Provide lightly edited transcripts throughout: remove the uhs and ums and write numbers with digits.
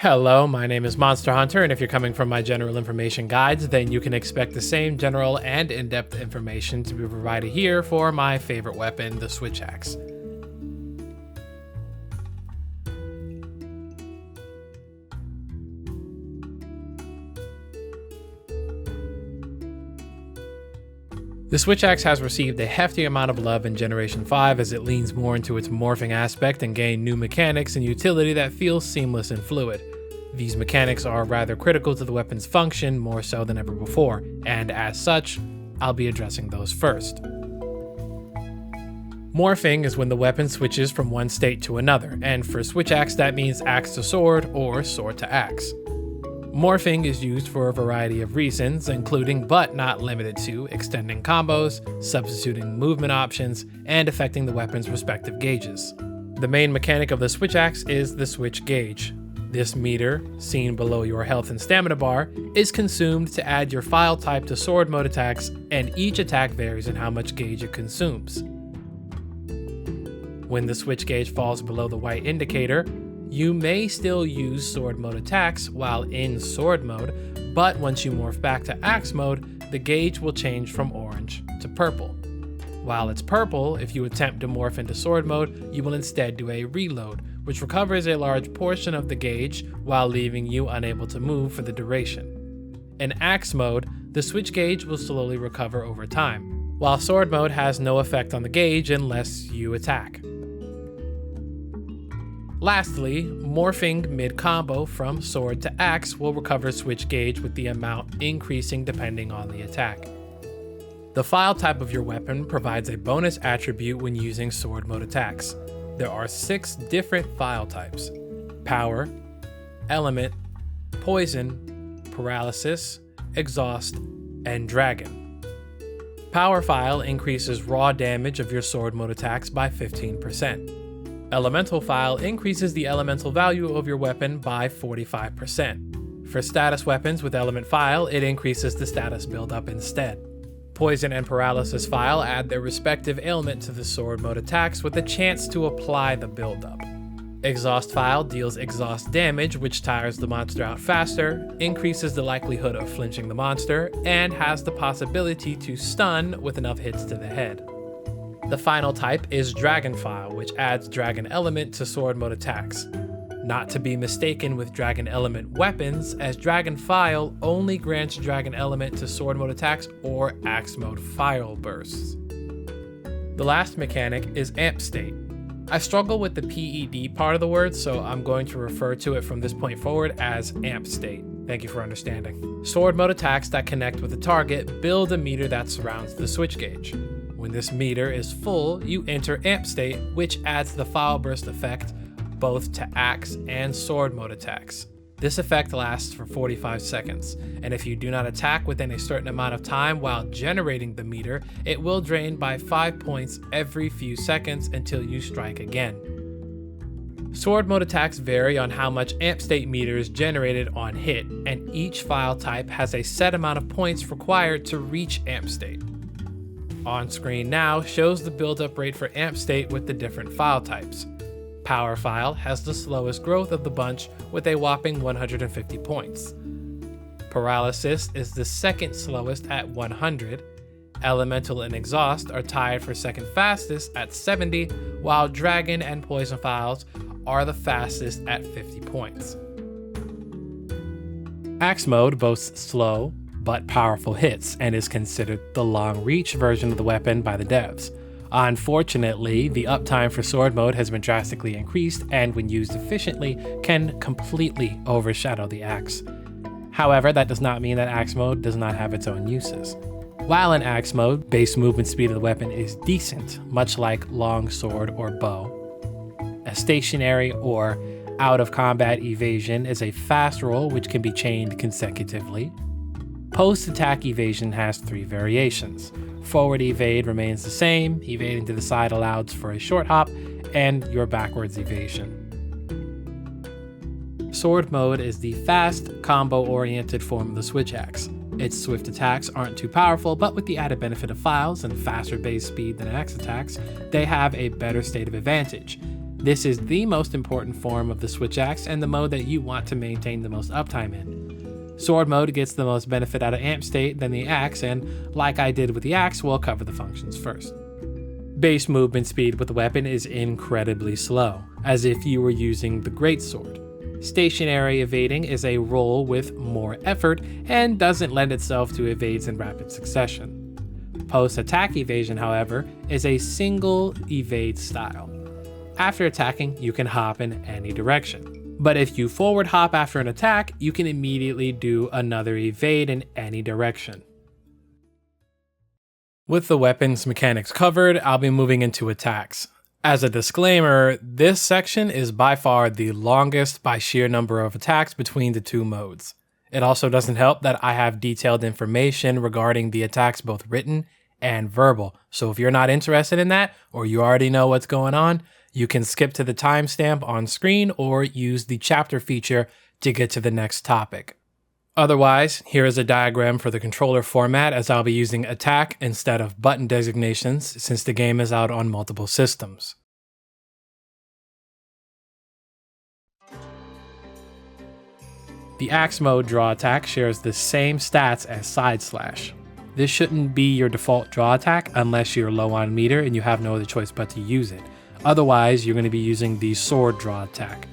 Hello, my name is Monster Hunter, and if you're coming from my general information guides, then you can expect the same general and in-depth information to be provided here for my favorite weapon, the Switch Axe. The Switch Axe has received a hefty amount of love in Generation 5 as it leans more into its morphing aspect and gained new mechanics and utility that feels seamless and fluid. These mechanics are rather critical to the weapon's function more so than ever before, and as such, I'll be addressing those first. Morphing is when the weapon switches from one state to another, and for Switch Axe that means axe to sword or sword to axe. Morphing is used for a variety of reasons, including but not limited to extending combos, substituting movement options, and affecting the weapon's respective gauges. The main mechanic of the Switch Axe is the switch gauge. This meter, seen below your health and stamina bar, is consumed to add your Phial type to sword mode attacks, and each attack varies in how much gauge it consumes. When the switch gauge falls below the white indicator, you may still use sword mode attacks while in sword mode, but once you morph back to axe mode, the gauge will change from orange to purple. While it's purple, if you attempt to morph into sword mode, you will instead do a reload, which recovers a large portion of the gauge while leaving you unable to move for the duration. In axe mode, the switch gauge will slowly recover over time, while sword mode has no effect on the gauge unless you attack. Lastly, morphing mid-combo from sword to axe will recover switch gauge with the amount increasing depending on the attack. The Phial type of your weapon provides a bonus attribute when using sword mode attacks. There are 6 different Phial types: Power, Element, Poison, Paralysis, Exhaust, and Dragon. Power Phial increases raw damage of your sword mode attacks by 15%. Elemental Phial increases the elemental value of your weapon by 45%. For status weapons with Element Phial, it increases the status buildup instead. Poison and Paralysis Phial add their respective ailment to the sword mode attacks with a chance to apply the buildup. Exhaust Phial deals exhaust damage, which tires the monster out faster, increases the likelihood of flinching the monster, and has the possibility to stun with enough hits to the head. The final type is Dragon Phial, which adds Dragon Element to sword mode attacks. Not to be mistaken with Dragon Element weapons, as Dragon Phial only grants Dragon Element to sword mode attacks or axe mode Phial bursts. The last mechanic is Amp State. I struggle with the PED part of the word, so I'm going to refer to it from this point forward as Amp State. Thank you for understanding. Sword mode attacks that connect with the target build a meter that surrounds the switch gauge. When this meter is full, you enter Amp State, which adds the Phial Burst effect both to axe and sword mode attacks. This effect lasts for 45 seconds, and if you do not attack within a certain amount of time while generating the meter, it will drain by 5 points every few seconds until you strike again. Sword mode attacks vary on how much Amp State meter is generated on hit, and each Phial type has a set amount of points required to reach Amp State. On screen now shows the buildup rate for Amp State with the different Phial types. Power Phial has the slowest growth of the bunch with a whopping 150 points. Paralysis is the second slowest at 100. Elemental and Exhaust are tied for second fastest at 70, while Dragon and Poison Phials are the fastest at 50 points. Axe mode boasts slow but powerful hits and is considered the long reach version of the weapon by the devs. Unfortunately, the uptime for sword mode has been drastically increased and when used efficiently can completely overshadow the axe. However, that does not mean that axe mode does not have its own uses. While in axe mode, base movement speed of the weapon is decent, much like long sword or bow. A stationary or out of combat evasion is a fast roll which can be chained consecutively. Post-attack evasion has 3 variations. Forward evade remains the same, evading to the side allows for a short hop, and your backwards evasion. Sword mode is the fast, combo-oriented form of the Switch Axe. Its swift attacks aren't too powerful, but with the added benefit of Phials and faster base speed than axe attacks, they have a better state of advantage. This is the most important form of the switch axe and the mode that you want to maintain the most uptime in. Sword mode gets the most benefit out of amp state than the axe, and like I did with the axe, we'll cover the functions first. Base movement speed with the weapon is incredibly slow, as if you were using the greatsword. Stationary evading is a roll with more effort and doesn't lend itself to evades in rapid succession. Post-attack evasion, however, is a single evade style. After attacking, you can hop in any direction. But if you forward hop after an attack, you can immediately do another evade in any direction. With the weapons mechanics covered, I'll be moving into attacks. As a disclaimer, this section is by far the longest by sheer number of attacks between the two modes. It also doesn't help that I have detailed information regarding the attacks, both written and verbal. So if you're not interested in that, or you already know what's going on, you can skip to the timestamp on screen or use the chapter feature to get to the next topic. Otherwise, here is a diagram for the controller format, as I'll be using attack instead of button designations since the game is out on multiple systems. The axe mode draw attack shares the same stats as side slash. This shouldn't be your default draw attack unless you're low on meter and you have no other choice but to use it. Otherwise, you're going to be using the sword draw attack.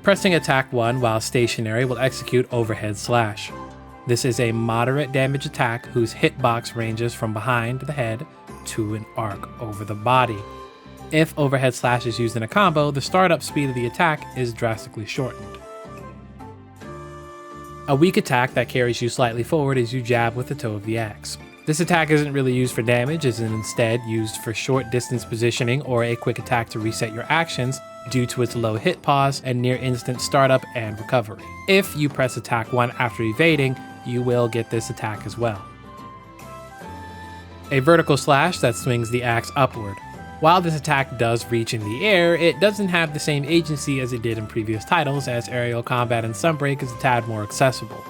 Pressing attack 1 while stationary will execute overhead slash. This is a moderate damage attack whose hitbox ranges from behind the head to an arc over the body. If overhead slash is used in a combo, the startup speed of the attack is drastically shortened. A weak attack that carries you slightly forward is you jab with the toe of the axe. This attack isn't really used for damage, it is instead used for short distance positioning or a quick attack to reset your actions due to its low hit pause and near instant startup and recovery. If you press attack 1 after evading, you will get this attack as well. A vertical slash that swings the axe upward. While this attack does reach in the air, it doesn't have the same agency as it did in previous titles, as aerial combat in Sunbreak is a tad more accessible.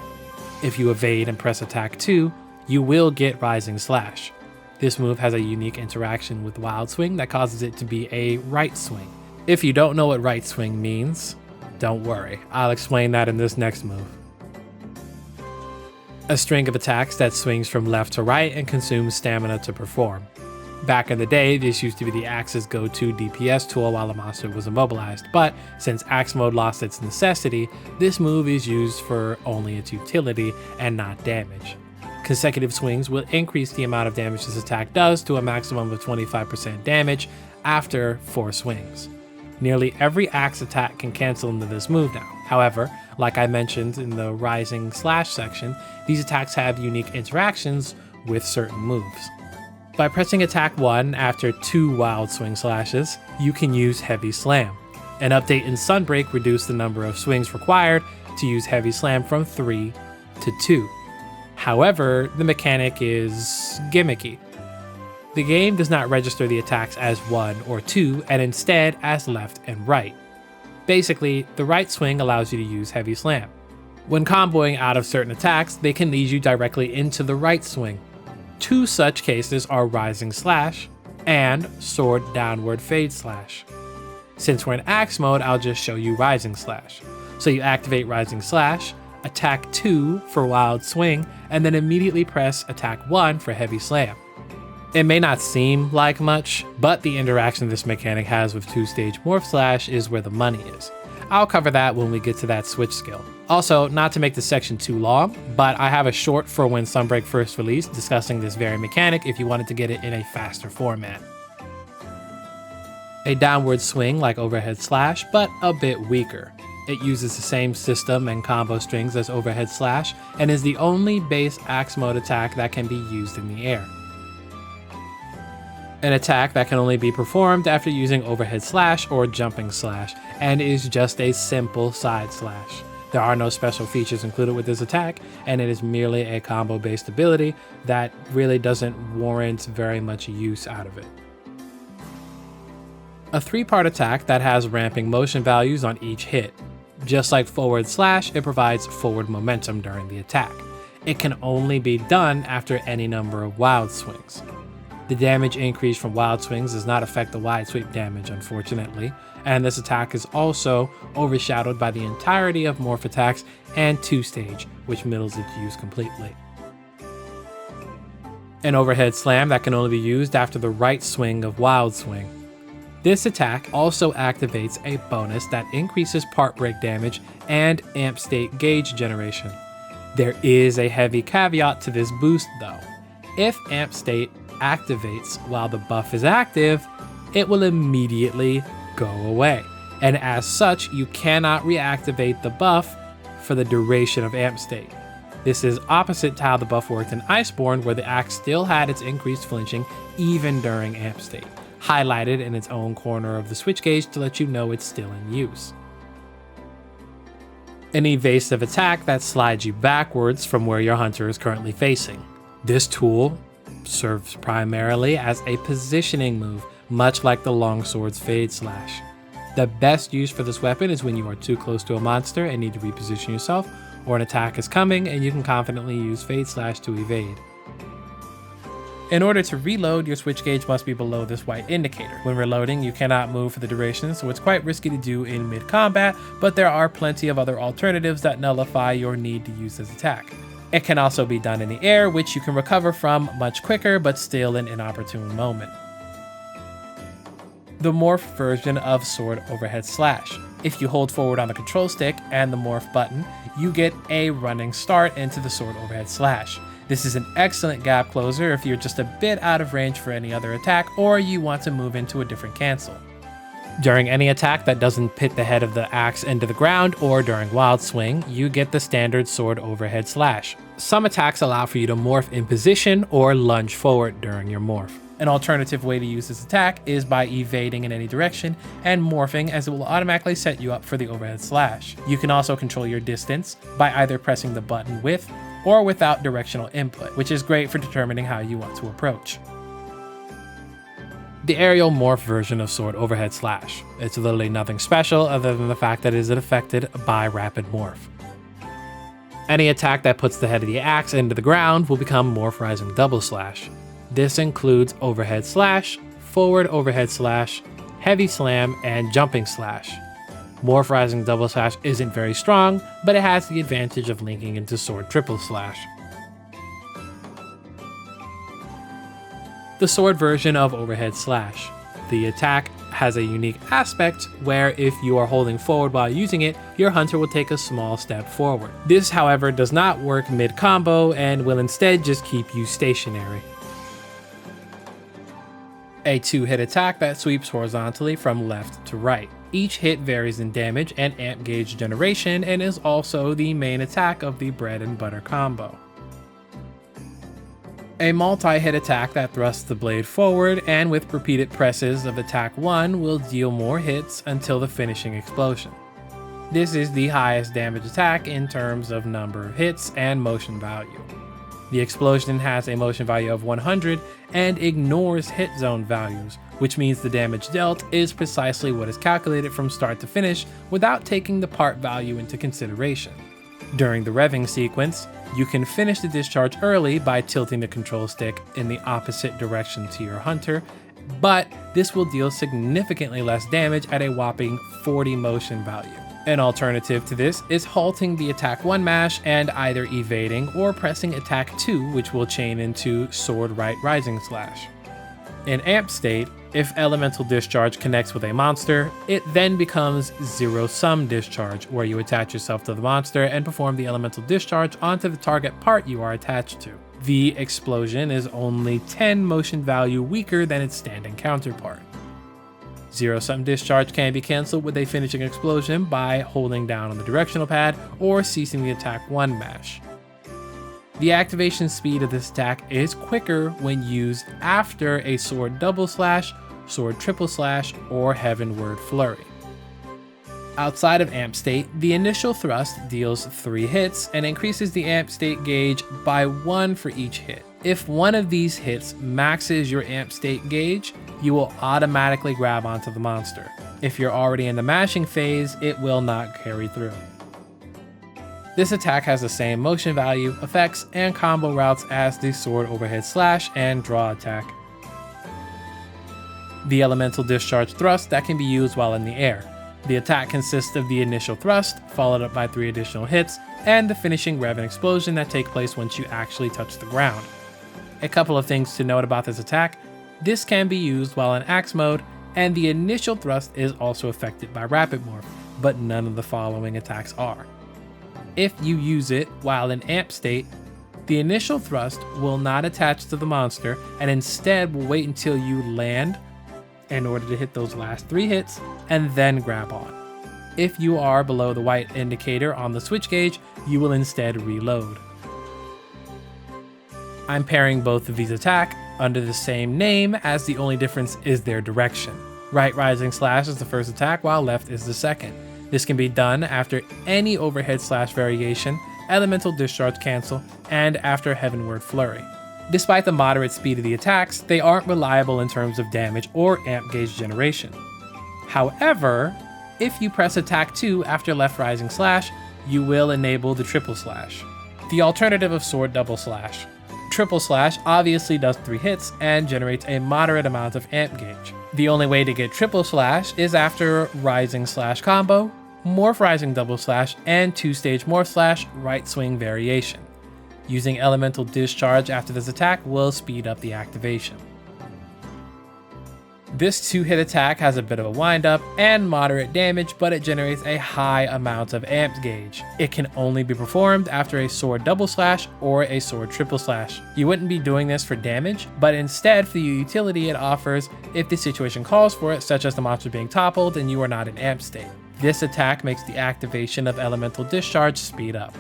If you evade and press attack 2, you will get rising slash. This move has a unique interaction with wild swing that causes it to be a right swing. If you don't know what right swing means, don't worry, I'll explain that in this next move. A string of attacks that swings from left to right and consumes stamina to perform. Back in the day, this used to be the Axe's go-to DPS tool while a monster was immobilized, but since Axe mode lost its necessity, this move is used for only its utility and not damage. Consecutive swings will increase the amount of damage this attack does to a maximum of 25% damage after 4 swings. Nearly every axe attack can cancel into this move now. However, like I mentioned in the rising slash section, these attacks have unique interactions with certain moves. By pressing attack 1 after 2 wild swing slashes, you can use heavy slam. An update in Sunbreak reduced the number of swings required to use heavy slam from 3 to 2. However, the mechanic is gimmicky. The game does not register the attacks as 1 or 2 and instead as left and right. Basically, the right swing allows you to use heavy slam. When comboing out of certain attacks, they can lead you directly into the right swing. 2 such cases are rising slash and sword downward fade slash. Since we're in axe mode, I'll just show you rising slash. So you activate rising slash, attack 2 for wild swing, and then immediately press attack 1 for heavy slam. It may not seem like much, but the interaction this mechanic has with 2-stage morph slash is where the money is. I'll cover that when we get to that switch skill. Also, not to make this section too long, but I have a short for when Sunbreak first released discussing this very mechanic if you wanted to get it in a faster format. A downward swing like overhead slash, but a bit weaker. It uses the same system and combo strings as overhead slash, and is the only base axe mode attack that can be used in the air. An attack that can only be performed after using overhead slash or jumping slash, and is just a simple side slash. There are no special features included with this attack, and it is merely a combo based ability that really doesn't warrant very much use out of it. A 3-part attack that has ramping motion values on each hit. Just like forward slash, it provides forward momentum during the attack. It can only be done after any number of wild swings. The damage increase from wild swings does not affect the wide sweep damage, unfortunately, and this attack is also overshadowed by the entirety of Morph attacks and 2-stage, which middles its use completely. An overhead slam that can only be used after the right swing of wild swing. This attack also activates a bonus that increases part break damage and amp state gauge generation. There is a heavy caveat to this boost though. If amp state activates while the buff is active, it will immediately go away, and as such you cannot reactivate the buff for the duration of amp state. This is opposite to how the buff worked in Iceborne, where the axe still had its increased flinching even during amp state, highlighted in its own corner of the switch gauge to let you know it's still in use. An evasive attack that slides you backwards from where your hunter is currently facing. This tool serves primarily as a positioning move, much like the longsword's Fade Slash. The best use for this weapon is when you are too close to a monster and need to reposition yourself, or an attack is coming and you can confidently use Fade Slash to evade. In order to reload, your switch gauge must be below this white indicator. When reloading, you cannot move for the duration, so it's quite risky to do in mid-combat, but there are plenty of other alternatives that nullify your need to use this attack. It can also be done in the air, which you can recover from much quicker, but still an inopportune moment. The Morph version of Sword Overhead Slash. If you hold forward on the control stick and the Morph button, you get a running start into the Sword Overhead Slash. This is an excellent gap closer if you're just a bit out of range for any other attack or you want to move into a different cancel. During any attack that doesn't pit the head of the axe into the ground or during Wild Swing, you get the standard Sword Overhead Slash. Some attacks allow for you to morph in position or lunge forward during your morph. An alternative way to use this attack is by evading in any direction and morphing, as it will automatically set you up for the overhead slash. You can also control your distance by either pressing the button with or without directional input, which is great for determining how you want to approach. The aerial morph version of Sword Overhead Slash. It's literally nothing special other than the fact that it is affected by rapid morph. Any attack that puts the head of the axe into the ground will become Morph Rising Double Slash. This includes Overhead Slash, Forward Overhead Slash, Heavy Slam, and Jumping Slash. Morph Rising Double Slash isn't very strong, but it has the advantage of linking into Sword Triple Slash. The sword version of Overhead Slash. The attack has a unique aspect where if you are holding forward while using it, your hunter will take a small step forward. This, however, does not work mid-combo and will instead just keep you stationary. A 2-hit attack that sweeps horizontally from left to right. Each hit varies in damage and amp gauge generation and is also the main attack of the bread and butter combo. A multi-hit attack that thrusts the blade forward and with repeated presses of attack 1 will deal more hits until the finishing explosion. This is the highest damage attack in terms of number of hits and motion value. The explosion has a motion value of 100 and ignores hit zone values, which means the damage dealt is precisely what is calculated from start to finish without taking the part value into consideration. During the revving sequence, you can finish the discharge early by tilting the control stick in the opposite direction to your hunter, but this will deal significantly less damage at a whopping 40 motion value. An alternative to this is halting the attack 1 mash and either evading or pressing attack 2, which will chain into Sword Right Rising Slash. In amp state, if elemental discharge connects with a monster, it then becomes zero-sum discharge, where you attach yourself to the monster and perform the elemental discharge onto the target part you are attached to. The explosion is only 10 motion value weaker than its standing counterpart. Zero-sum discharge can be cancelled with a finishing explosion by holding down on the directional pad or ceasing the attack 1 mash. The activation speed of this attack is quicker when used after a Sword Double Slash, Sword Triple Slash, or Heavenward Flurry. Outside of amp state, the initial thrust deals 3 hits and increases the amp state gauge by 1 for each hit. If one of these hits maxes your amp state gauge, you will automatically grab onto the monster. If you're already in the mashing phase, it will not carry through. This attack has the same motion value, effects, and combo routes as the Sword Overhead Slash and Draw attack. The elemental discharge thrust that can be used while in the air. The attack consists of the initial thrust, followed up by 3 additional hits, and the finishing rev and explosion that take place once you actually touch the ground. A couple of things to note about this attack: this can be used while in Axe mode, and the initial thrust is also affected by Rapid Morph, but none of the following attacks are. If you use it while in amp state, the initial thrust will not attach to the monster and instead will wait until you land in order to hit those last 3 hits and then grab on. If you are below the white indicator on the switch gauge, you will instead reload. I'm pairing both of these attacks under the same name, as the only difference is their direction. Right rising slash is the first attack, while left is the second. This can be done after any overhead slash variation, elemental discharge cancel, and after heavenward flurry. Despite the moderate speed of the attacks, they aren't reliable in terms of damage or amp gauge generation. However, if you press attack 2 after left rising slash, you will enable the triple slash, the alternative of sword double slash. Triple slash obviously does 3 hits and generates a moderate amount of amp gauge. The only way to get triple slash is after rising slash combo, morph rising double slash, and 2-stage morph slash right swing variation. Using elemental discharge after this attack will speed up the activation. This 2-hit attack has a bit of a windup and moderate damage, but it generates a high amount of amp gauge. It can only be performed after a sword double slash or a sword triple slash. You wouldn't be doing this for damage, but instead for the utility it offers if the situation calls for it, such as the monster being toppled and you are not in amp state. This attack makes the activation of elemental discharge speed up.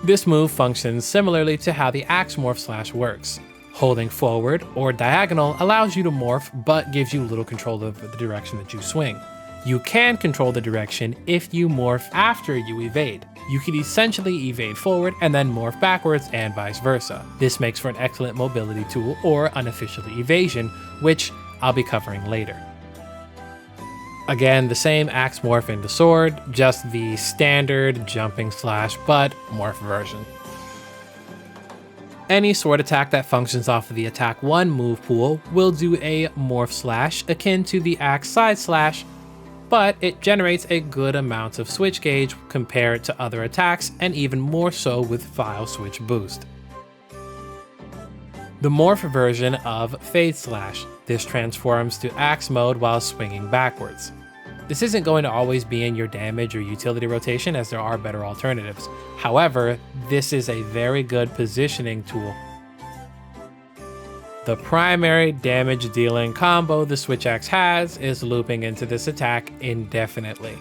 This move functions similarly to how the Axe Morph slash works. Holding forward or diagonal allows you to morph, but gives you little control over the direction that you swing. You can control the direction if you morph after you evade. You can essentially evade forward and then morph backwards and vice versa. This makes for an excellent mobility tool or unofficial evasion, which I'll be covering later. Again, the same Axe Morph into sword, just the standard jumping slash but morph version. Any sword attack that functions off of the attack 1 move pool will do a morph slash akin to the axe side slash, but it generates a good amount of switch gauge compared to other attacks, and even more so with Phial switch boost. The morph version of Fade Slash. This transforms to axe mode while swinging backwards. This isn't going to always be in your damage or utility rotation, as there are better alternatives. However, this is a very good positioning tool. The primary damage dealing combo the Switch Axe has is looping into this attack indefinitely.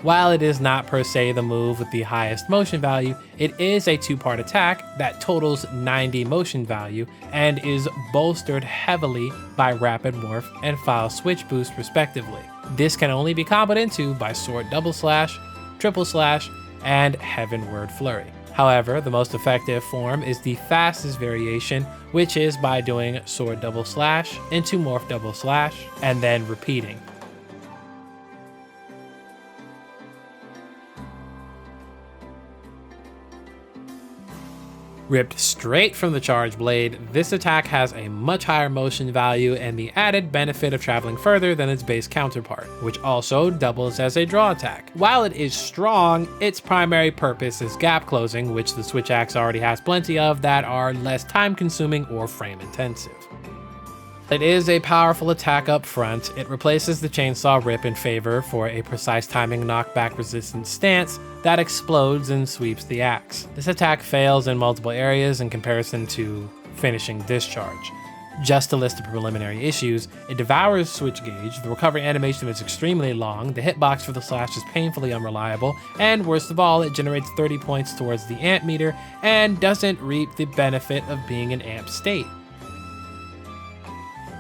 While it is not per se the move with the highest motion value, it is a 2-part attack that totals 90 motion value and is bolstered heavily by Rapid Morph and Phial Switch Boost respectively. This can only be comboed into by Sword Double Slash, Triple Slash, and Heavenward Flurry. However, the most effective form is the fastest variation, which is by doing Sword Double Slash into Morph Double Slash and then repeating. Ripped straight from the charge blade, this attack has a much higher motion value and the added benefit of traveling further than its base counterpart, which also doubles as a draw attack. While it is strong, its primary purpose is gap closing, which the Switch Axe already has plenty of that are less time consuming or frame intensive. It is a powerful attack up front. It replaces the chainsaw rip in favor for a precise timing knockback resistant stance that explodes and sweeps the axe. This attack fails in multiple areas in comparison to finishing Discharge. Just to list the preliminary issues, it devours switch gauge, the recovery animation is extremely long, the hitbox for the slash is painfully unreliable, and worst of all, it generates 30 points towards the amp meter and doesn't reap the benefit of being in amp state.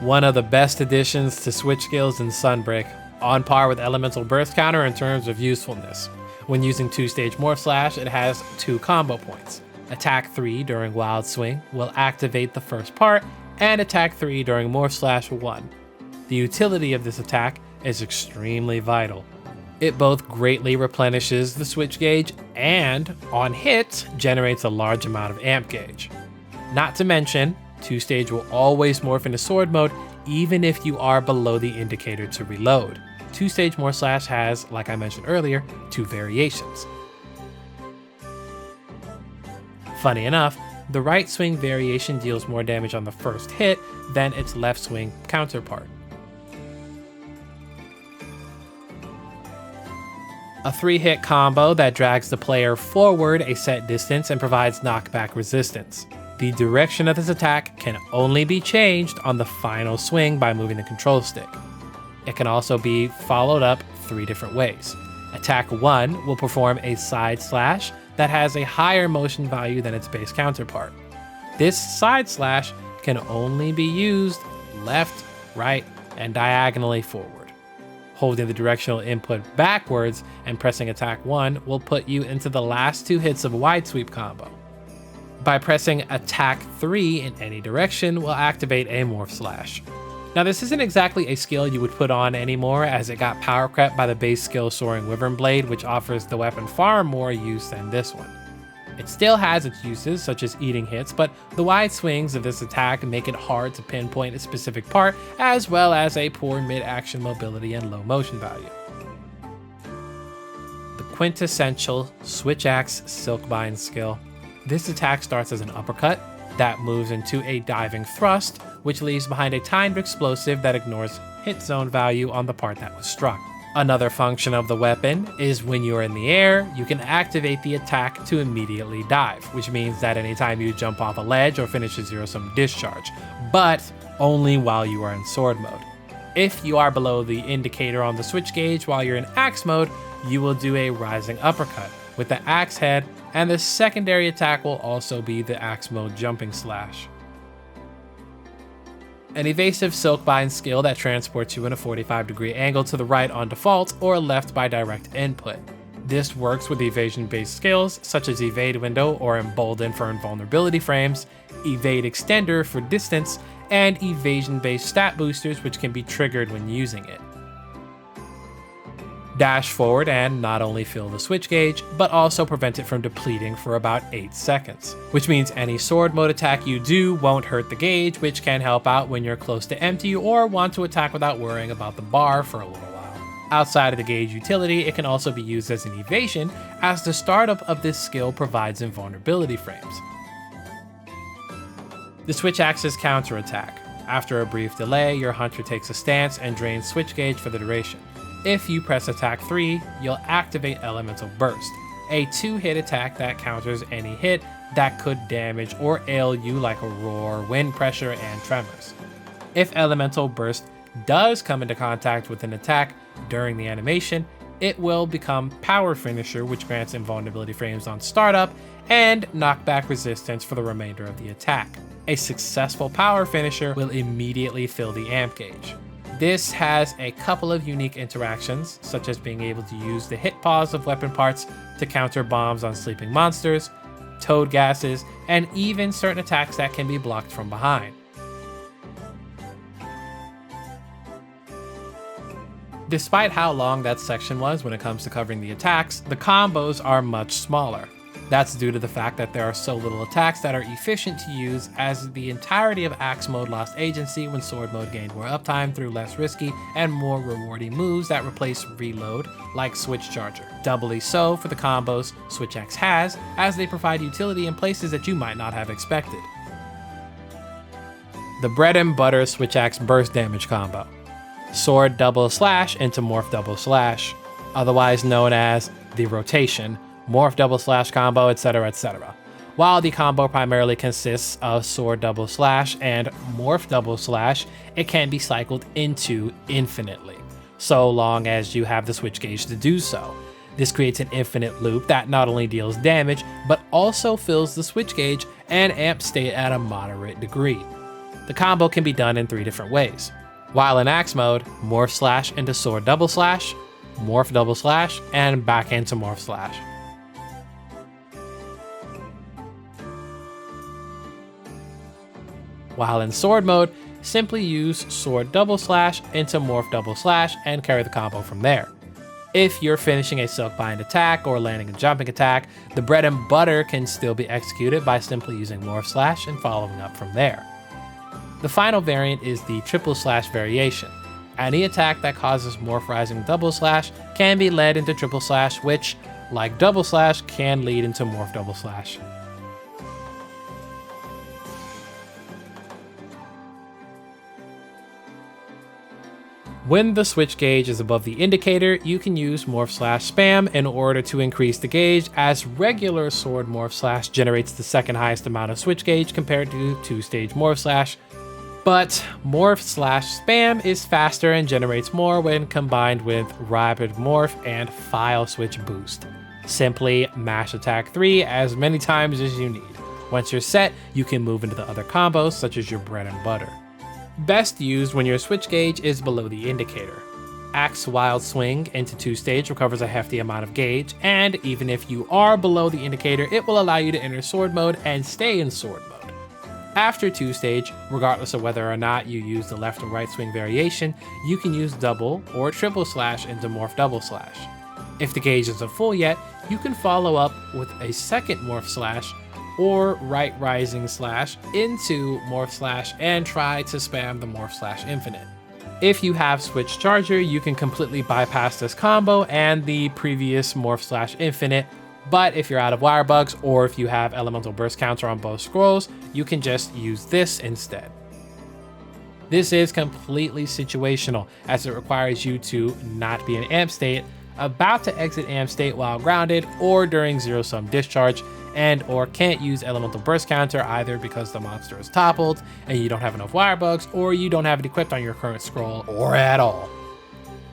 One of the best additions to switch skills in Sunbreak, on par with Elemental Burst Counter in terms of usefulness. When using 2-stage Morph Slash, it has 2 combo points. Attack 3 during Wild Swing will activate the first part, and Attack 3 during Morph Slash 1. The utility of this attack is extremely vital. It both greatly replenishes the switch gauge and, on hit, generates a large amount of amp gauge. Not to mention, 2-stage will always morph into sword mode even if you are below the indicator to reload. Two-stage Morph Slash has, like I mentioned earlier, 2 variations. Funny enough, the right swing variation deals more damage on the first hit than its left swing counterpart. A 3-hit combo that drags the player forward a set distance and provides knockback resistance. The direction of this attack can only be changed on the final swing by moving the control stick. It can also be followed up 3 different ways. Attack 1 will perform a side slash that has a higher motion value than its base counterpart. This side slash can only be used left, right, and diagonally forward. Holding the directional input backwards and pressing attack 1 will put you into the last 2 hits of a wide sweep combo. By pressing attack 3 in any direction will activate a Morph Slash. Now this isn't exactly a skill you would put on anymore, as it got power crept by the base skill Soaring Wyvern Blade, which offers the weapon far more use than this one. It still has its uses, such as eating hits, but the wide swings of this attack make it hard to pinpoint a specific part, as well as a poor mid-action mobility and low motion value. The quintessential Switch Axe Silkbind skill. This attack starts as an uppercut that moves into a diving thrust, which leaves behind a timed explosive that ignores hit zone value on the part that was struck. Another function of the weapon is when you're in the air, you can activate the attack to immediately dive, which means that anytime you jump off a ledge or finish a 0-sum discharge, but only while you are in sword mode. If you are below the indicator on the switch gauge while you're in axe mode, you will do a rising uppercut with the axe head, and the secondary attack will also be the axe mode jumping slash. An evasive Silkbind skill that transports you in a 45-degree angle to the right on default or left by direct input. This works with evasion-based skills such as Evade Window or Embolden for invulnerability frames, Evade Extender for distance, and evasion-based stat boosters which can be triggered when using it. Dash forward and not only fill the switch gauge, but also prevent it from depleting for about 8 seconds, which means any sword mode attack you do won't hurt the gauge, which can help out when you're close to empty or want to attack without worrying about the bar for a little while. Outside of the gauge utility, it can also be used as an evasion, as the startup of this skill provides invulnerability frames. The Switch Axe's counterattack. After a brief delay, your hunter takes a stance and drains switch gauge for the duration. If you press attack 3, you'll activate Elemental Burst, a 2-hit attack that counters any hit that could damage or ail you like a roar, wind pressure, and tremors. If Elemental Burst does come into contact with an attack during the animation, it will become Power Finisher, which grants invulnerability frames on startup and knockback resistance for the remainder of the attack. A successful Power Finisher will immediately fill the amp gauge. This has a couple of unique interactions, such as being able to use the hit pause of weapon parts to counter bombs on sleeping monsters, toad gases, and even certain attacks that can be blocked from behind. Despite how long that section was when it comes to covering the attacks, the combos are much smaller. That's due to the fact that there are so little attacks that are efficient to use, as the entirety of Axe mode lost agency when sword mode gained more uptime through less risky and more rewarding moves that replace reload, like Switch Charger. Doubly so for the combos Switch Axe has, as they provide utility in places that you might not have expected. The bread and butter Switch Axe burst damage combo. Sword double slash into morph double slash, otherwise known as the rotation, morph double slash combo, etc, etc. While the combo primarily consists of sword double slash and morph double slash, it can be cycled into infinitely, so long as you have the switch gauge to do so. This creates an infinite loop that not only deals damage, but also fills the switch gauge and amp state at a moderate degree. The combo can be done in 3 different ways. While in Axe mode, morph slash into sword double slash, morph double slash, and back into morph slash. While in sword mode, simply use sword double slash into morph double slash and carry the combo from there. If you're finishing a Silkbind attack or landing a jumping attack, the bread and butter can still be executed by simply using morph slash and following up from there. The final variant is the triple slash variation. Any attack that causes Morph Rising double slash can be led into triple slash, which, like double slash, can lead into Morph double slash. When the switch gauge is above the indicator, you can use Morph slash spam in order to increase the gauge, as regular sword Morph slash generates the second highest amount of switch gauge compared to two-stage Morph slash. But Morph slash spam is faster and generates more when combined with Rapid Morph and Phial Switch Boost. Simply mash attack 3 as many times as you need. Once you're set, you can move into the other combos such as your bread and butter. Best used when your switch gauge is below the indicator. Axe Wild Swing into 2-stage recovers a hefty amount of gauge, and even if you are below the indicator, it will allow you to enter sword mode and stay in sword mode. After 2-stage, regardless of whether or not you use the left or right swing variation, you can use double or triple slash into Morph double slash. If the gauge isn't full yet, you can follow up with a second Morph slash or Rite Rising slash into Morph slash and try to spam the Morph slash infinite. If you have Switch Charger, you can completely bypass this combo and the previous Morph slash infinite, but if you're out of wire bugs or if you have elemental burst counter on both scrolls, you can just use this instead. This is completely situational, as it requires you to not be in amp state, about to exit amp state while grounded, or during zero-sum discharge, and or can't use elemental burst counter either because the monster is toppled and you don't have enough wire bugs, or you don't have it equipped on your current scroll, or at all.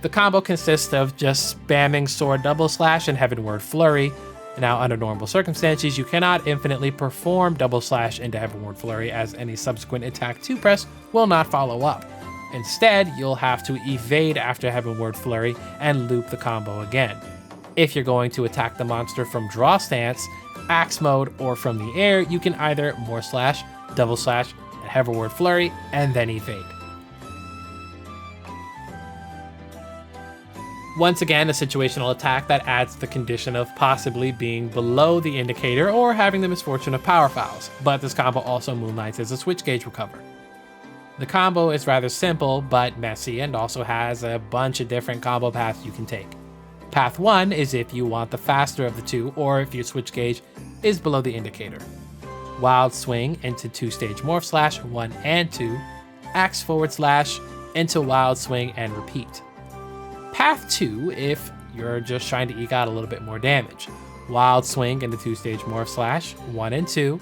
The combo consists of just spamming sword double slash and heavenward flurry. Now, under normal circumstances, you cannot infinitely perform double slash into heavenward flurry, as any subsequent attack 2 press will not follow up. Instead, you'll have to evade after heavenward flurry and loop the combo again. If you're going to attack the monster from draw stance, axe mode, or from the air, you can either Morph slash, double slash, and heavenward flurry, and then evade. Once again, a situational attack that adds the condition of possibly being below the indicator or having the misfortune of power fouls, but this combo also moonlights as a switch gauge recover. The combo is rather simple but messy and also has a bunch of different combo paths you can take. Path 1 is if you want the faster of the two, or if your switch gauge is below the indicator. Wild Swing into 2-stage Morph slash 1 and 2, Axe forward slash into Wild Swing and repeat. Path 2 if you're just trying to eke out a little bit more damage. Wild Swing into 2-stage Morph slash 1 and 2,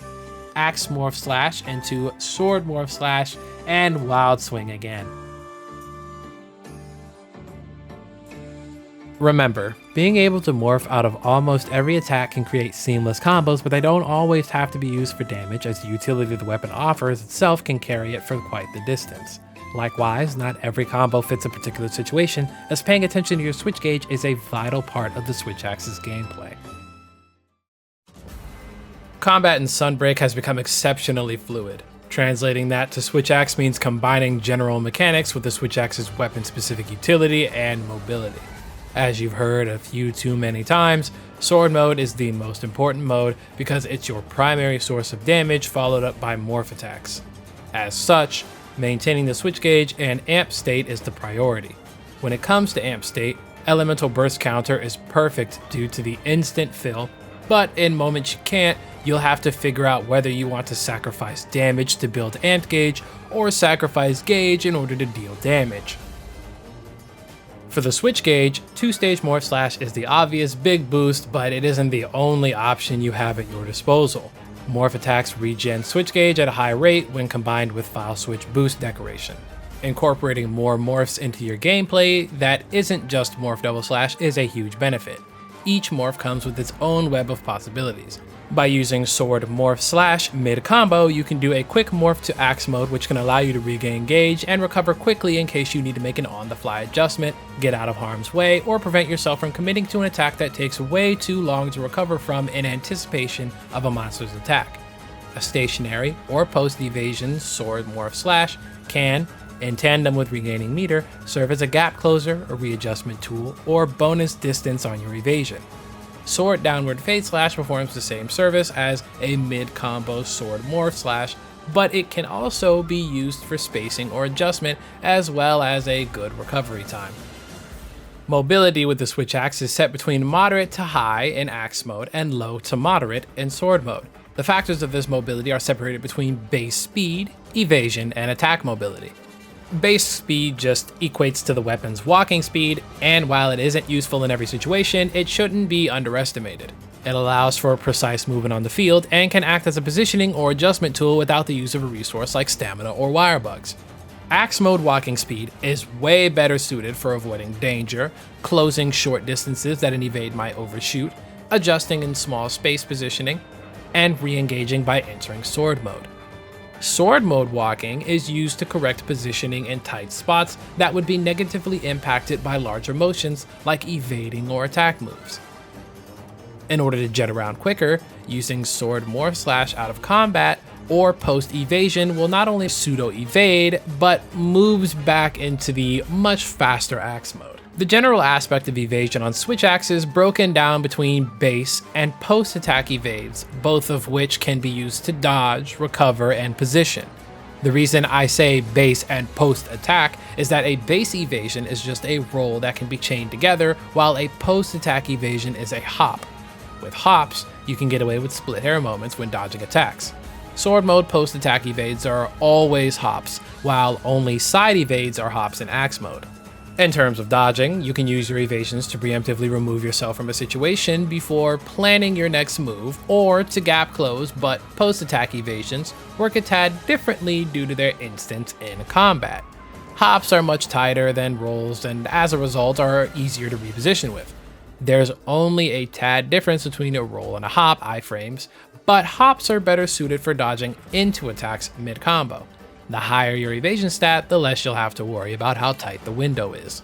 Axe Morph slash into Sword Morph slash, and Wild Swing again. Remember, being able to morph out of almost every attack can create seamless combos, but they don't always have to be used for damage, as the utility the weapon offers itself can carry it for quite the distance. Likewise, not every combo fits a particular situation, as paying attention to your switch gauge is a vital part of the Switch Axe's gameplay. Combat in Sunbreak has become exceptionally fluid. Translating that to Switch Axe means combining general mechanics with the Switch Axe's weapon-specific utility and mobility. As you've heard a few too many times, sword mode is the most important mode because it's your primary source of damage, followed up by morph attacks. As such, maintaining the switch gauge and amp state is the priority. When it comes to amp state, elemental burst counter is perfect due to the instant fill, but in moments you can't, you'll have to figure out whether you want to sacrifice damage to build amp gauge or sacrifice gauge in order to deal damage. For the switch gauge, 2-stage Morph slash is the obvious big boost, but it isn't the only option you have at your disposal. Morph attacks regen switch gauge at a high rate when combined with Phial Switch Boost decoration. Incorporating more morphs into your gameplay that isn't just Morph double slash is a huge benefit. Each morph comes with its own web of possibilities. By using Sword Morph slash mid-combo, you can do a quick morph to Axe mode, which can allow you to regain gauge and recover quickly in case you need to make an on-the-fly adjustment, get out of harm's way, or prevent yourself from committing to an attack that takes way too long to recover from in anticipation of a monster's attack. A stationary or post-evasion Sword Morph slash can, in tandem with regaining meter, serve as a gap closer, a readjustment tool, or bonus distance on your evasion. Sword Downward Fade Slash performs the same service as a mid-combo Sword Morph Slash, but it can also be used for spacing or adjustment, as well as a good recovery time. Mobility with the switch axe is set between moderate to high in axe mode and low to moderate in sword mode. The factors of this mobility are separated between base speed, evasion, and attack mobility. Base speed just equates to the weapon's walking speed, and while it isn't useful in every situation, it shouldn't be underestimated. It allows for precise movement on the field and can act as a positioning or adjustment tool without the use of a resource like stamina or wire bugs. Axe mode walking speed is way better suited for avoiding danger, closing short distances that an evade might overshoot, adjusting in small space positioning, and re-engaging by entering sword mode. Sword mode walking is used to correct positioning in tight spots that would be negatively impacted by larger motions like evading or attack moves. In order to jet around quicker, using sword morph / out of combat or post evasion will not only pseudo evade, but moves back into the much faster axe mode. The general aspect of evasion on switch axe is broken down between base and post attack evades, both of which can be used to dodge, recover, and position. The reason I say base and post attack is that a base evasion is just a roll that can be chained together, while a post attack evasion is a hop. With hops, you can get away with split hair moments when dodging attacks. Sword mode post attack evades are always hops, while only side evades are hops in axe mode. In terms of dodging, you can use your evasions to preemptively remove yourself from a situation before planning your next move, or to gap close, but post-attack evasions work a tad differently due to their instance in combat. Hops are much tighter than rolls and as a result are easier to reposition with. There's only a tad difference between a roll and a hop iframes, but hops are better suited for dodging into attacks mid-combo. The higher your evasion stat, the less you'll have to worry about how tight the window is.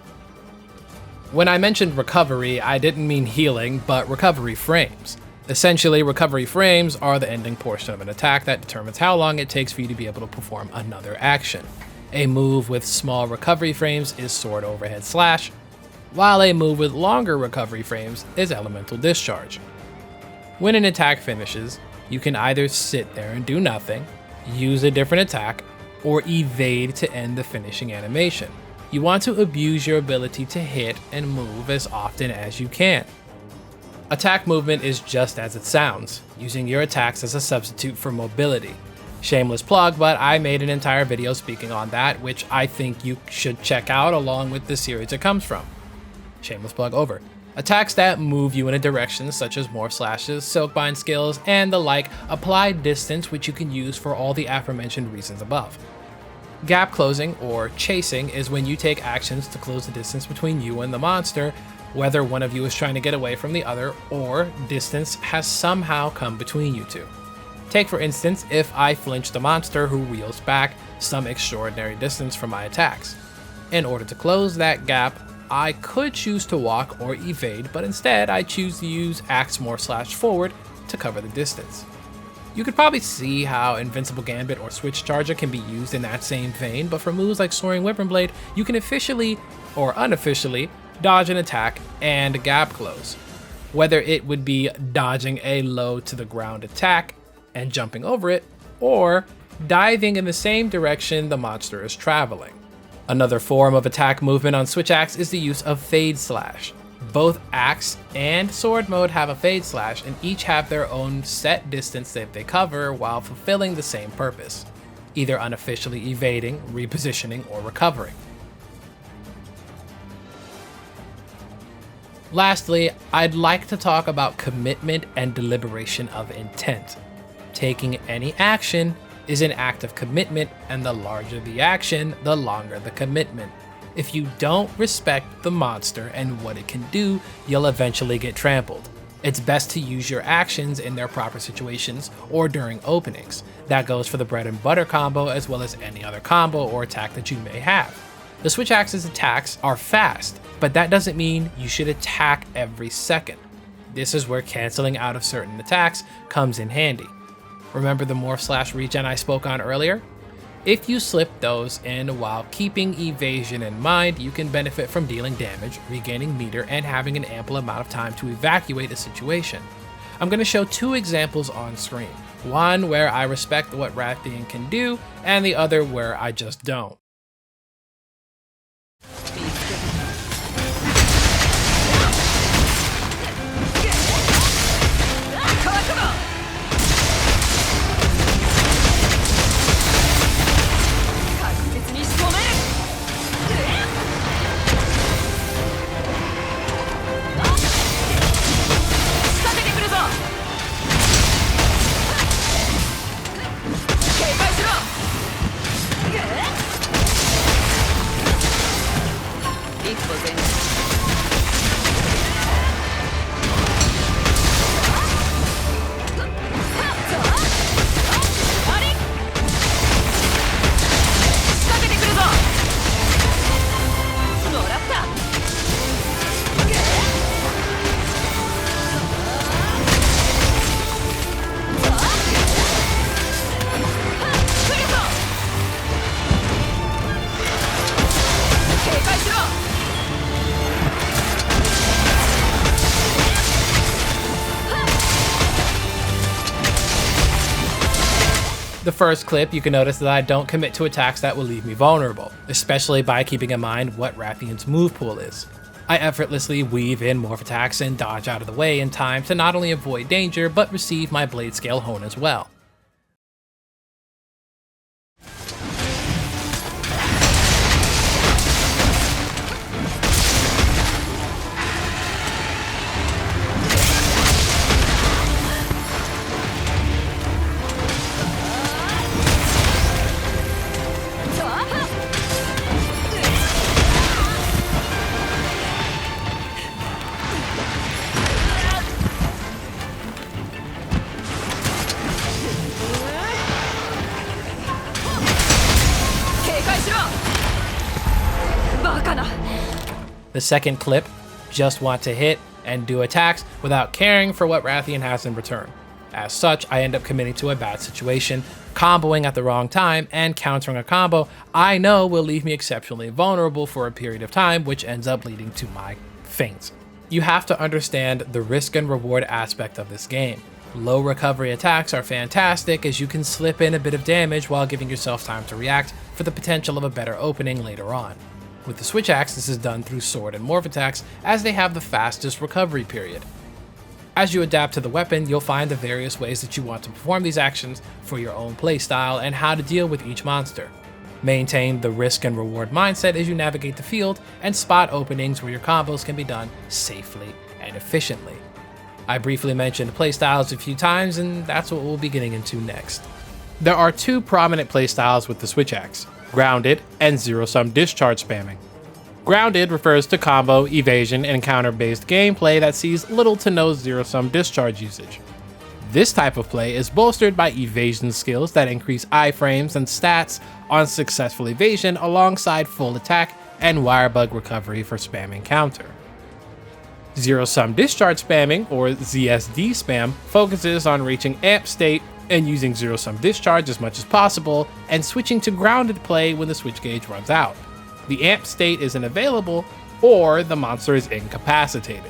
When I mentioned recovery, I didn't mean healing, but recovery frames. Essentially, recovery frames are the ending portion of an attack that determines how long it takes for you to be able to perform another action. A move with small recovery frames is sword overhead slash, while a move with longer recovery frames is elemental discharge. When an attack finishes, you can either sit there and do nothing, use a different attack, or evade to end the finishing animation. You want to abuse your ability to hit and move as often as you can. Attack movement is just as it sounds, using your attacks as a substitute for mobility. Shameless plug, but I made an entire video speaking on that, which I think you should check out along with the series it comes from. Shameless plug over. Attacks that move you in a direction such as Morph slashes, Silkbind Skills, and the like apply distance, which you can use for all the aforementioned reasons above. Gap closing, or chasing, is when you take actions to close the distance between you and the monster, whether one of you is trying to get away from the other or distance has somehow come between you two. Take for instance, if I flinch the monster who reels back some extraordinary distance from my attacks. In order to close that gap, I could choose to walk or evade, but instead I choose to use Axe Moveset / forward to cover the distance. You could probably see how Invincible Gambit or Switch Charger can be used in that same vein, but for moves like Soaring Weapon Blade, you can officially or unofficially dodge an attack and gap close. Whether it would be dodging a low to the ground attack and jumping over it, or diving in the same direction the monster is traveling. Another form of attack movement on Switch Axe is the use of Fade Slash. Both Axe and Sword mode have a Fade Slash and each have their own set distance that they cover while fulfilling the same purpose, either unofficially evading, repositioning, or recovering. Lastly, I'd like to talk about commitment and deliberation of intent. Taking any action is an act of commitment, and the larger the action, the longer the commitment. If you don't respect the monster and what it can do, you'll eventually get trampled. It's best to use your actions in their proper situations or during openings. That goes for the bread and butter combo as well as any other combo or attack that you may have. The Switch Axe's attacks are fast, but that doesn't mean you should attack every second. This is where canceling out of certain attacks comes in handy. Remember the Morph / regen I spoke on earlier? If you slip those in while keeping evasion in mind, you can benefit from dealing damage, regaining meter, and having an ample amount of time to evacuate a situation. I'm going to show two examples on screen. One where I respect what Rathian can do, and the other where I just don't. The first clip, you can notice that I don't commit to attacks that will leave me vulnerable, especially by keeping in mind what Rathian's move pool is. I effortlessly weave in morph attacks and dodge out of the way in time to not only avoid danger, but receive my blade scale hone as well. The second clip, just want to hit and do attacks without caring for what Rathian has in return. As such, I end up committing to a bad situation, comboing at the wrong time, and countering a combo I know will leave me exceptionally vulnerable for a period of time, which ends up leading to my feints. You have to understand the risk and reward aspect of this game. Low recovery attacks are fantastic as you can slip in a bit of damage while giving yourself time to react for the potential of a better opening later on. With the Switch Axe, this is done through sword and morph attacks as they have the fastest recovery period. As you adapt to the weapon, you'll find the various ways that you want to perform these actions for your own playstyle and how to deal with each monster. Maintain the risk and reward mindset as you navigate the field and spot openings where your combos can be done safely and efficiently. I briefly mentioned playstyles a few times, and that's what we'll be getting into next. There are two prominent playstyles with the Switch Axe: grounded and zero-sum discharge spamming. Grounded refers to combo, evasion, and counter-based gameplay that sees little to no zero-sum discharge usage. This type of play is bolstered by evasion skills that increase iframes and stats on successful evasion alongside full attack and wirebug recovery for spamming counter. Zero-sum discharge spamming, or ZSD spam, focuses on reaching amp state and using zero-sum discharge as much as possible, and switching to grounded play when the switch gauge runs out. The amp state isn't available, or the monster is incapacitated.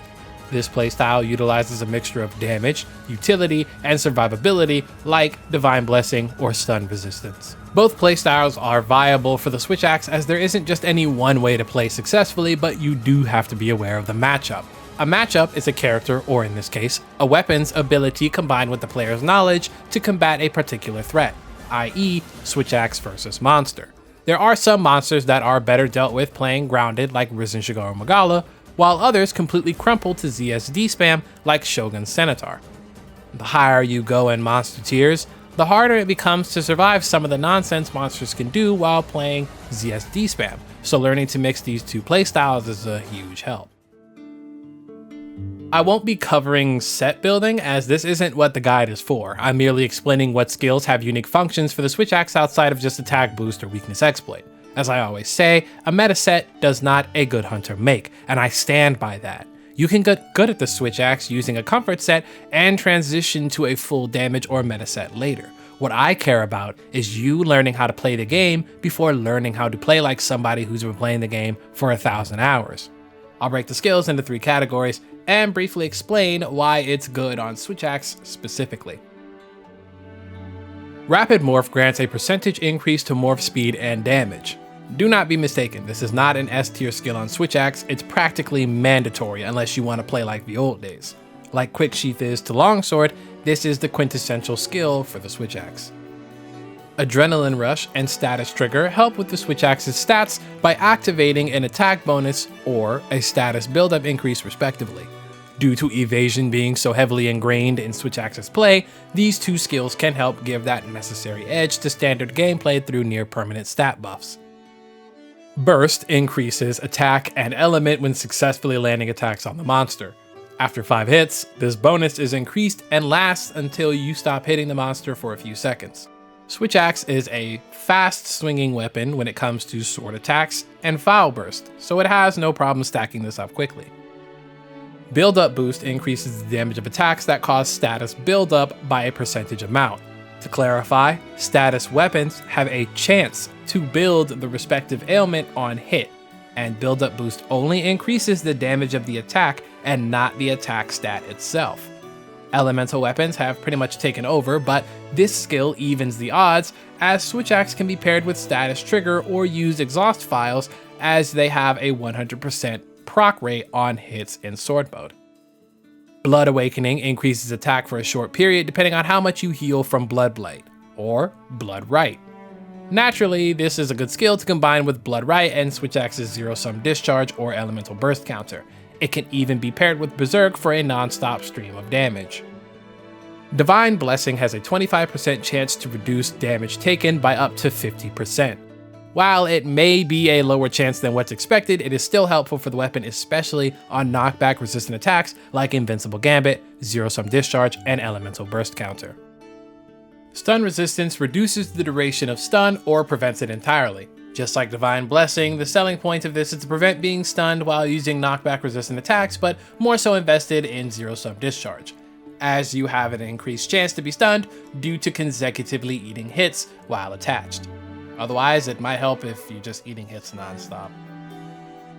This playstyle utilizes a mixture of damage, utility, and survivability like Divine Blessing or stun resistance. Both playstyles are viable for the Switch Axe as there isn't just any one way to play successfully, but you do have to be aware of the matchup. A matchup is a character, or in this case, a weapon's ability combined with the player's knowledge to combat a particular threat, i.e. Switch Axe versus monster. There are some monsters that are better dealt with playing grounded like Risen Shigaru Magala, while others completely crumple to ZSD spam like Shogun Centaur. The higher you go in monster tiers, the harder it becomes to survive some of the nonsense monsters can do while playing ZSD spam, so learning to mix these two playstyles is a huge help. I won't be covering set building as this isn't what the guide is for. I'm merely explaining what skills have unique functions for the Switch Axe outside of just attack boost or weakness exploit. As I always say, a meta set does not a good hunter make, and I stand by that. You can get good at the Switch Axe using a comfort set and transition to a full damage or meta set later. What I care about is you learning how to play the game before learning how to play like somebody who's been playing the game for 1,000 hours. I'll break the skills into 3 categories: and briefly explain why it's good on Switch Axe specifically. Rapid Morph grants a percentage increase to morph speed and damage. Do not be mistaken, this is not an S tier skill on Switch Axe, it's practically mandatory unless you want to play like the old days. Like Quick Sheath is to Longsword, this is the quintessential skill for the Switch Axe. Adrenaline Rush and Status Trigger help with the Switch Axe's stats by activating an attack bonus or a status buildup increase respectively. Due to evasion being so heavily ingrained in Switch Axe's play, these two skills can help give that necessary edge to standard gameplay through near permanent stat buffs. Burst increases attack and element when successfully landing attacks on the monster. After 5 hits, this bonus is increased and lasts until you stop hitting the monster for a few seconds. Switch Axe is a fast swinging weapon when it comes to sword attacks and Phial Burst, so it has no problem stacking this up quickly. Buildup Boost increases the damage of attacks that cause status buildup by a percentage amount. To clarify, status weapons have a chance to build the respective ailment on hit, and Buildup Boost only increases the damage of the attack and not the attack stat itself. Elemental weapons have pretty much taken over, but this skill evens the odds, as Switch Axe can be paired with Status Trigger or use Exhaust Phials, as they have a 100% proc rate on hits in Sword Mode. Blood Awakening increases attack for a short period depending on how much you heal from Blood Blight, or Blood Rite. Naturally, this is a good skill to combine with Blood Rite and Switch Axe's zero-sum Discharge or Elemental Burst counter. It can even be paired with Berserk for a non-stop stream of damage. Divine Blessing has a 25% chance to reduce damage taken by up to 50%. While it may be a lower chance than what's expected, it is still helpful for the weapon, especially on knockback resistant attacks like Invincible Gambit, Zero-Sum Discharge, and Elemental Burst counter. Stun resistance reduces the duration of stun or prevents it entirely. Just like Divine Blessing, the selling point of this is to prevent being stunned while using knockback resistant attacks, but more so invested in Zero-Sum Discharge, as you have an increased chance to be stunned due to consecutively eating hits while attached. Otherwise, it might help if you're just eating hits non-stop.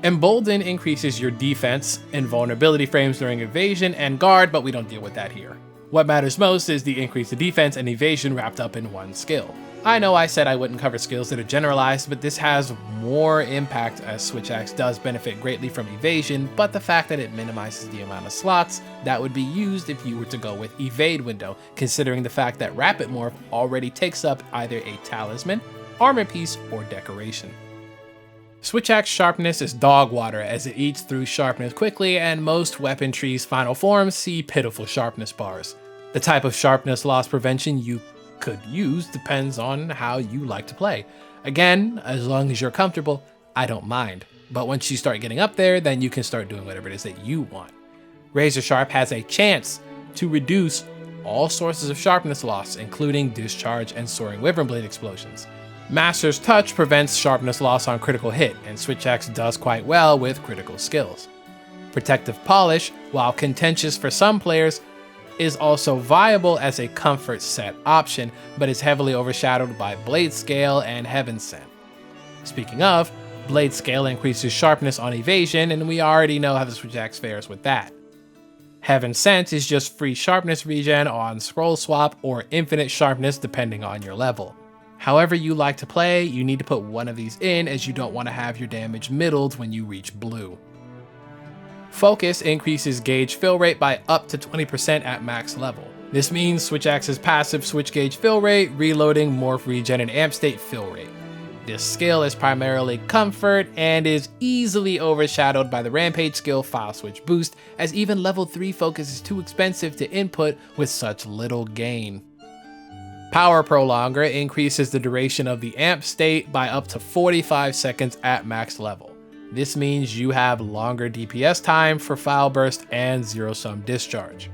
Embolden increases your defense and vulnerability frames during evasion and guard, but we don't deal with that here. What matters most is the increase in defense and evasion wrapped up in one skill. I know I said I wouldn't cover skills that are generalized, but this has more impact as Switch Axe does benefit greatly from evasion, but the fact that it minimizes the amount of slots that would be used if you were to go with evade window, considering the fact that Rapid Morph already takes up either a talisman, armor piece, or decoration. Switch Axe sharpness is dog water as it eats through sharpness quickly, and most weapon trees' final forms see pitiful sharpness bars. The type of sharpness loss prevention you could use depends on how you like to play. Again, as long as you're comfortable, I don't mind. But once you start getting up there, then you can start doing whatever it is that you want. Razor Sharp has a chance to reduce all sources of sharpness loss, including Discharge and Soaring Wyvern Blade explosions. Master's Touch prevents sharpness loss on critical hit, and Switch Axe does quite well with critical skills. Protective Polish, while contentious for some players, is also viable as a comfort set option, but is heavily overshadowed by Blade Scale and Heaven Sent. Speaking of, Blade Scale increases sharpness on evasion, and we already know how the Switch Axe fares with that. Heaven Sent is just free sharpness regen on scroll swap or infinite sharpness depending on your level. However you like to play, you need to put one of these in as you don't want to have your damage middled when you reach blue. Focus increases gauge fill rate by up to 20% at max level. This means Switch Axe's passive switch gauge fill rate, reloading, morph regen, and amp state fill rate. This skill is primarily comfort and is easily overshadowed by the Rampage skill Phial Switch Boost, as even level 3 focus is too expensive to input with such little gain. Power Prolonger increases the duration of the amp state by up to 45 seconds at max level. This means you have longer DPS time for Phial Burst and Zero-Sum Discharge.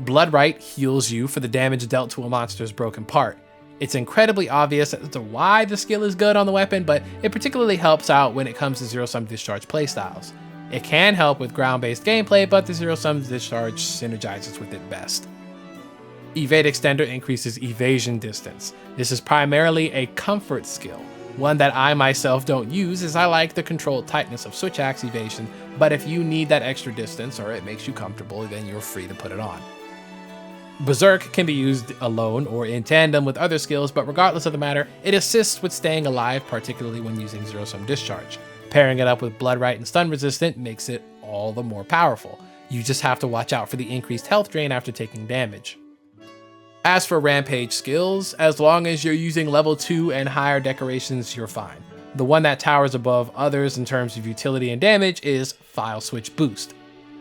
Blood Rite heals you for the damage dealt to a monster's broken part. It's incredibly obvious as to why the skill is good on the weapon, but it particularly helps out when it comes to Zero-Sum Discharge playstyles. It can help with ground-based gameplay, but the Zero-Sum Discharge synergizes with it best. Evade Extender increases evasion distance. This is primarily a comfort skill, one that I myself don't use as I like the controlled tightness of Switch Axe evasion but if you need that extra distance or it makes you comfortable, then you're free to put it on. Berserk can be used alone or in tandem with other skills, but regardless of the matter, it assists with staying alive, particularly when using zero-sum Discharge. Pairing it up with Blood Rite and Stun Resistant makes it all the more powerful. You just have to watch out for the increased health drain after taking damage. As for Rampage skills, as long as you're using level 2 and higher decorations, you're fine. The one that towers above others in terms of utility and damage is Phial Switch Boost.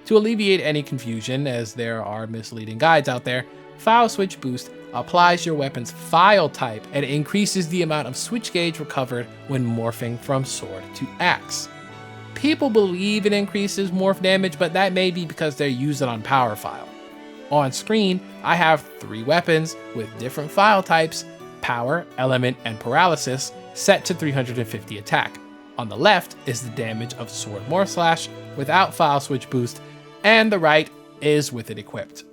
To alleviate any confusion, as there are misleading guides out there, Phial Switch Boost applies your weapon's Phial type and increases the amount of switch gauge recovered when morphing from sword to axe. People believe it increases morph damage, but that may be because they use it on Power Phial. On screen, I have 3 weapons with different Phial types, Power, Element, and Paralysis, set to 350 attack. On the left is the damage of Sword Morph Slash without Phial Switch Boost, and the right is with it equipped.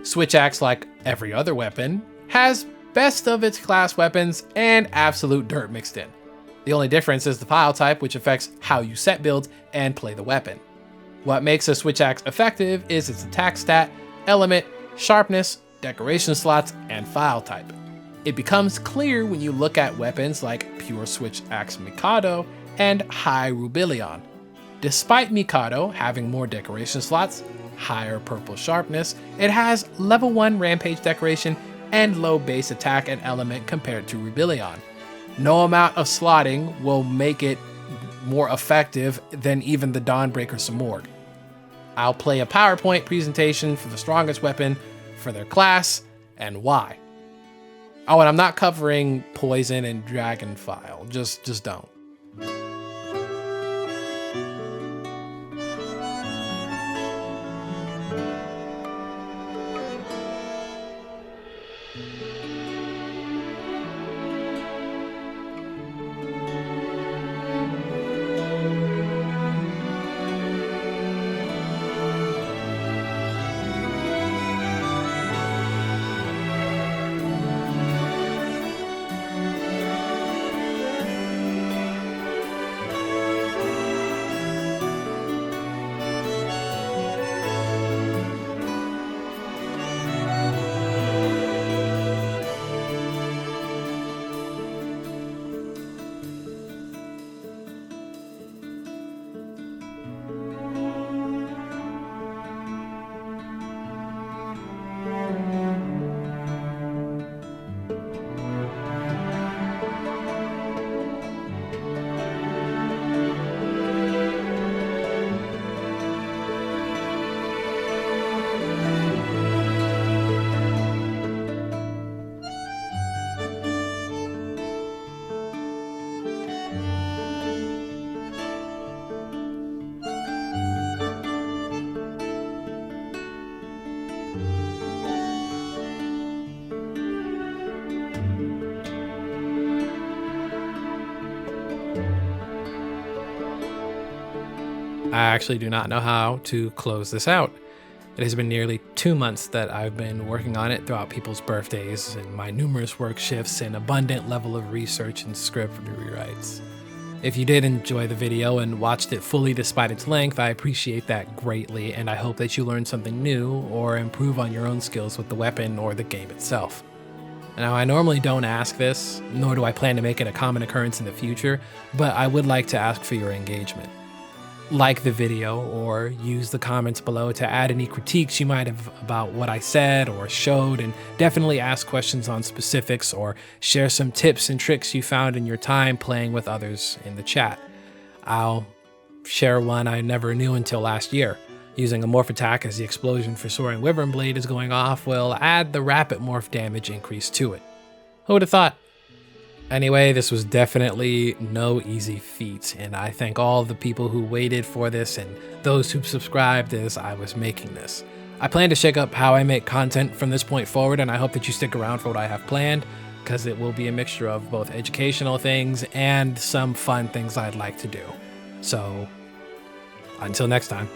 Switch Axe, like every other weapon, has best of its class weapons and absolute dirt mixed in. The only difference is the Phial type, which affects how you set builds and play the weapon. What makes a Switch Axe effective is its attack stat, element, sharpness, decoration slots, and Phial type. It becomes clear when you look at weapons like Pure Switch Axe Mikado and High Rubilion. Despite Mikado having more decoration slots, higher purple sharpness, it has level 1 rampage decoration and low base attack and element compared to Rubilion. No amount of slotting will make it more effective than even the Dawnbreaker Samorg. I'll play a PowerPoint presentation for the strongest weapon for their class and why. Oh, and I'm not covering Poison and Dragon Phial, just don't. I actually do not know how to close this out. It has been nearly 2 months that I've been working on it throughout people's birthdays and my numerous work shifts and abundant level of research and script rewrites. If you did enjoy the video and watched it fully despite its length, I appreciate that greatly, and I hope that you learned something new or improve on your own skills with the weapon or the game itself. Now, I normally don't ask this, nor do I plan to make it a common occurrence in the future, but I would like to ask for your engagement. Like the video or use the comments below to add any critiques you might have about what I said or showed, and definitely ask questions on specifics or share some tips and tricks you found in your time playing with others in the chat. I'll share one I never knew until last year. Using a morph attack as the explosion for Soaring Wyvern Blade is going off will add the rapid morph damage increase to it. Who would have thought? Anyway, this was definitely no easy feat, and I thank all the people who waited for this and those who subscribed as I was making this. I plan to shake up how I make content from this point forward, and I hope that you stick around for what I have planned, because it will be a mixture of both educational things and some fun things I'd like to do. So, until next time.